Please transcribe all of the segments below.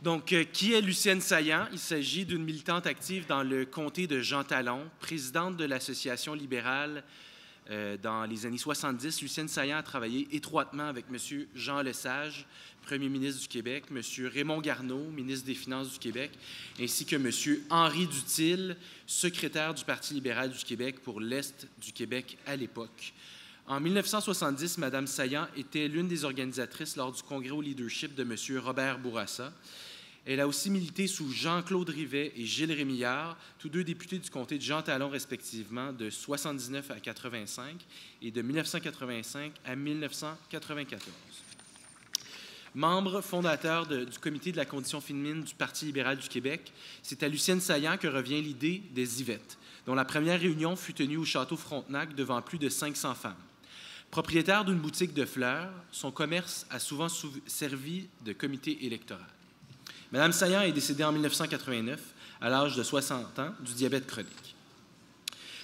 Donc, qui est Lucienne Saillant? Il s'agit d'une militante active dans le comté de Jean Talon, présidente de l'Association libérale dans les années 70. Lucienne Saillant a travaillé étroitement avec M. Jean Lesage, premier ministre du Québec, M. Raymond Garneau, ministre des Finances du Québec, ainsi que M. Henri Duthil, secrétaire du Parti libéral du Québec pour l'Est du Québec à l'époque. En 1970, Mme Saillant était l'une des organisatrices lors du congrès au leadership de M. Robert Bourassa. Elle a aussi milité sous Jean-Claude Rivet et Gilles Rémillard, tous deux députés du comté de Jean Talon respectivement, de 1979 à 1985 et de 1985 à 1994. Membre fondateur du comité de la condition féminine du Parti libéral du Québec, c'est à Lucienne Saillant que revient l'idée des Yvettes, dont la première réunion fut tenue au Château Frontenac devant plus de 500 femmes. Propriétaire d'une boutique de fleurs, son commerce a souvent servi de comité électoral. Mme Saillant est décédée en 1989, à l'âge de 60 ans, du diabète chronique.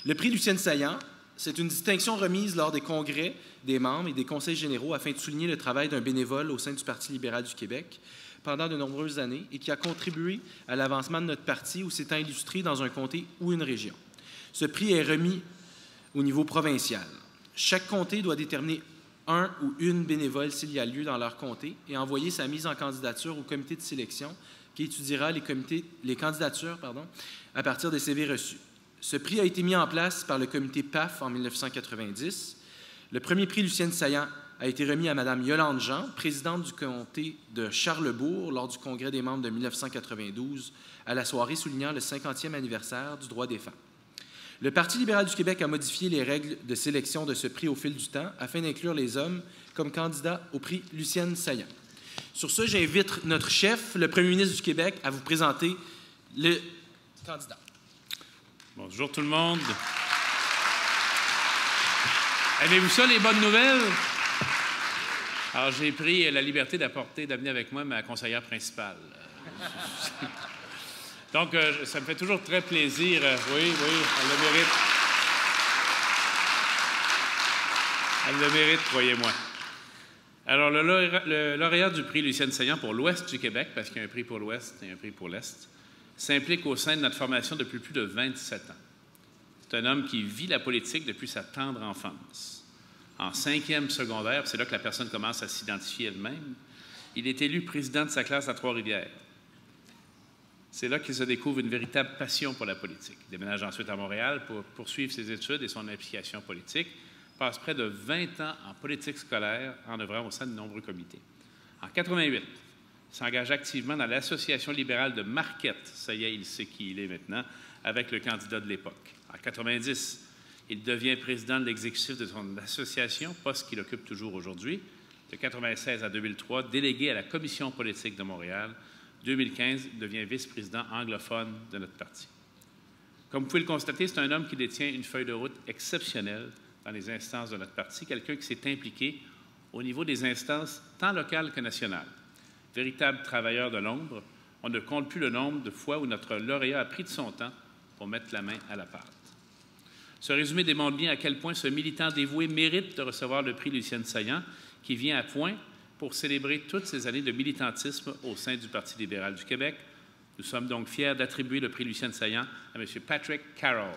Le prix Lucienne Saillant, c'est une distinction remise lors des congrès des membres et des conseils généraux afin de souligner le travail d'un bénévole au sein du Parti libéral du Québec pendant de nombreuses années et qui a contribué à l'avancement de notre parti ou s'étant illustré dans un comté ou une région. Ce prix est remis au niveau provincial. Chaque comté doit déterminer un ou une bénévole s'il y a lieu dans leur comté et envoyer sa mise en candidature au comité de sélection qui étudiera les candidatures à partir des CV reçus. Ce prix a été mis en place par le comité PAF en 1990. Le premier prix Lucienne Saillant a été remis à Mme Yolande Jean, présidente du comté de Charlesbourg, lors du congrès des membres de 1992, à la soirée soulignant le 50e anniversaire du droit des femmes. Le Parti libéral du Québec a modifié les règles de sélection de ce prix au fil du temps afin d'inclure les hommes comme candidats au prix Lucienne Saillant. Sur ce, j'invite notre chef, le premier ministre du Québec, à vous présenter le candidat. Bonjour tout le monde. Aimez-vous ça, les bonnes nouvelles? Alors, j'ai pris la liberté d'amener avec moi ma conseillère principale. Donc, ça me fait toujours très plaisir. Oui, elle le mérite. Elle le mérite, croyez-moi. Alors, le lauréat du prix Lucienne Saillant pour l'Ouest du Québec, parce qu'il y a un prix pour l'Ouest et un prix pour l'Est, s'implique au sein de notre formation depuis plus de 27 ans. C'est un homme qui vit la politique depuis sa tendre enfance. En 5e secondaire, c'est là que la personne commence à s'identifier elle-même, il est élu président de sa classe à Trois-Rivières. C'est là qu'il se découvre une véritable passion pour la politique. Il déménage ensuite à Montréal pour poursuivre ses études et son implication politique, passe près de 20 ans en politique scolaire en œuvrant au sein de nombreux comités. En 1988, il s'engage activement dans l'Association libérale de Marquette, ça y est, il sait qui il est maintenant, avec le candidat de l'époque. En 1990, il devient président de l'exécutif de son association, poste qu'il occupe toujours aujourd'hui. De 1996 à 2003, délégué à la Commission politique de Montréal. 2015, il devient vice-président anglophone de notre parti. Comme vous pouvez le constater, c'est un homme qui détient une feuille de route exceptionnelle dans les instances de notre parti, quelqu'un qui s'est impliqué au niveau des instances tant locales que nationales. Véritable travailleur de l'ombre, on ne compte plus le nombre de fois où notre lauréat a pris de son temps pour mettre la main à la pâte. Ce résumé démontre bien à quel point ce militant dévoué mérite de recevoir le prix Lucienne Saillant, qui vient à point pour célébrer toutes ces années de militantisme au sein du Parti libéral du Québec. Nous sommes donc fiers d'attribuer le prix Lucienne Saillant à M. Patrick Carroll.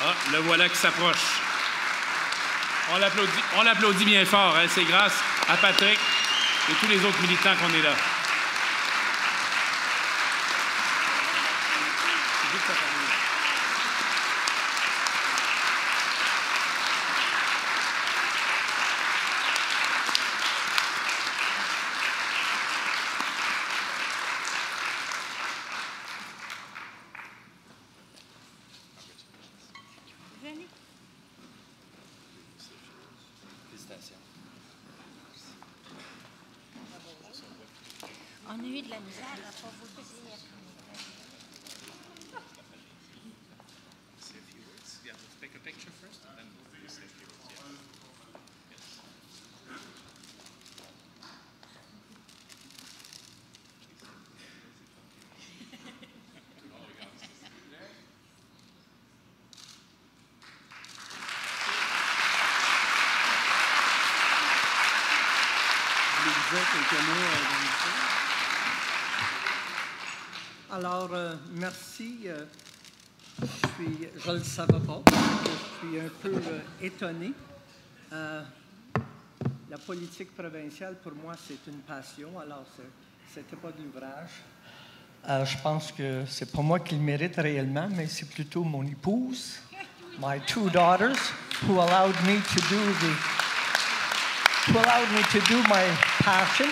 Ah, le voilà qui s'approche. On l'applaudit bien fort. Hein? C'est grâce à Patrick et tous les autres militants qu'on est là. On a eu de la misère à pas vous dire. Say a few words. Yeah, let's take a picture first and then we'll say a few words. dire quelques mots dans le Alors, merci. Je ne le savais pas. Je suis un peu étonné. La politique provinciale, pour moi, c'est une passion. Alors, ce n'était pas de l'ouvrage. Je pense que c'est pas moi qui le mérite réellement, mais c'est plutôt mon épouse, my 2 daughters, who allowed me to do my passion.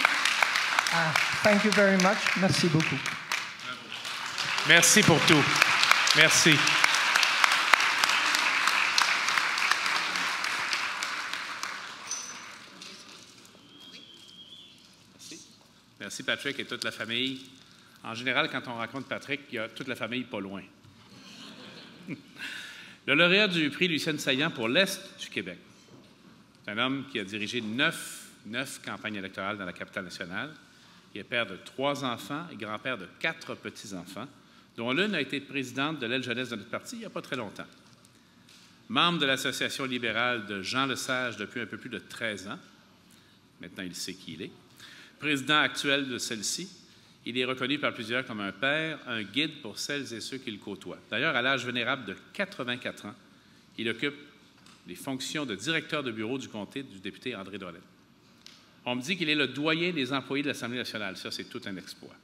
Thank you very much. Merci beaucoup. Merci pour tout. Merci. Merci Patrick et toute la famille. En général, quand on rencontre Patrick, il y a toute la famille pas loin. Le lauréat du prix Lucienne Saillant pour l'Est du Québec. C'est un homme qui a dirigé 9 campagnes électorales dans la capitale nationale. Il est père de 3 enfants et grand-père de 4 petits-enfants, dont l'une a été présidente de l'aile jeunesse de notre parti il n'y a pas très longtemps. Membre de l'Association libérale de Jean Lesage depuis un peu plus de 13 ans. Maintenant, il sait qui il est. Président actuel de celle-ci, il est reconnu par plusieurs comme un père, un guide pour celles et ceux qui le côtoient. D'ailleurs, à l'âge vénérable de 84 ans, il occupe les fonctions de directeur de bureau du comté du député André Drolet. On me dit qu'il est le doyen des employés de l'Assemblée nationale. Ça, c'est tout un exploit.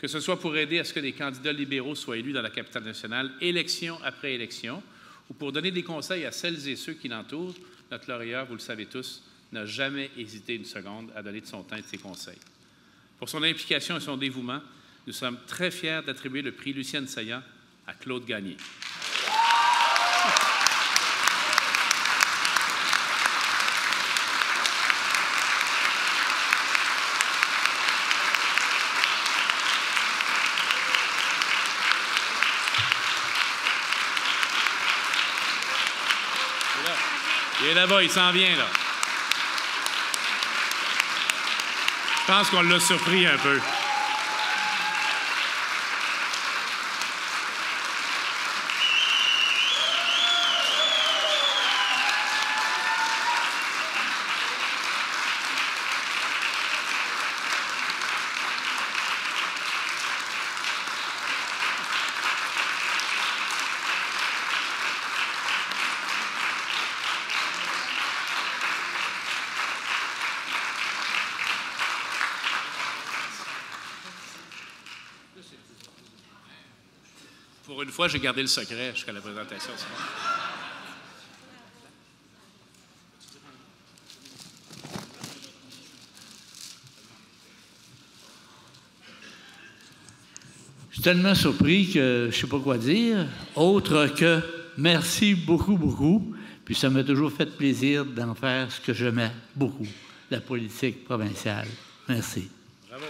Que ce soit pour aider à ce que des candidats libéraux soient élus dans la capitale nationale, élection après élection, ou pour donner des conseils à celles et ceux qui l'entourent, notre lauréat, vous le savez tous, n'a jamais hésité une seconde à donner de son temps et de ses conseils. Pour son implication et son dévouement, nous sommes très fiers d'attribuer le prix Lucienne Saillant à Claude Gagné. Il est là-bas, il s'en vient, là. Je pense qu'on l'a surpris un peu. Pour une fois, j'ai gardé le secret jusqu'à la présentation. Je suis tellement surpris que je ne sais pas quoi dire, autre que merci beaucoup, beaucoup. Puis ça m'a toujours fait plaisir d'en faire ce que j'aimais beaucoup, la politique provinciale. Merci. Bravo.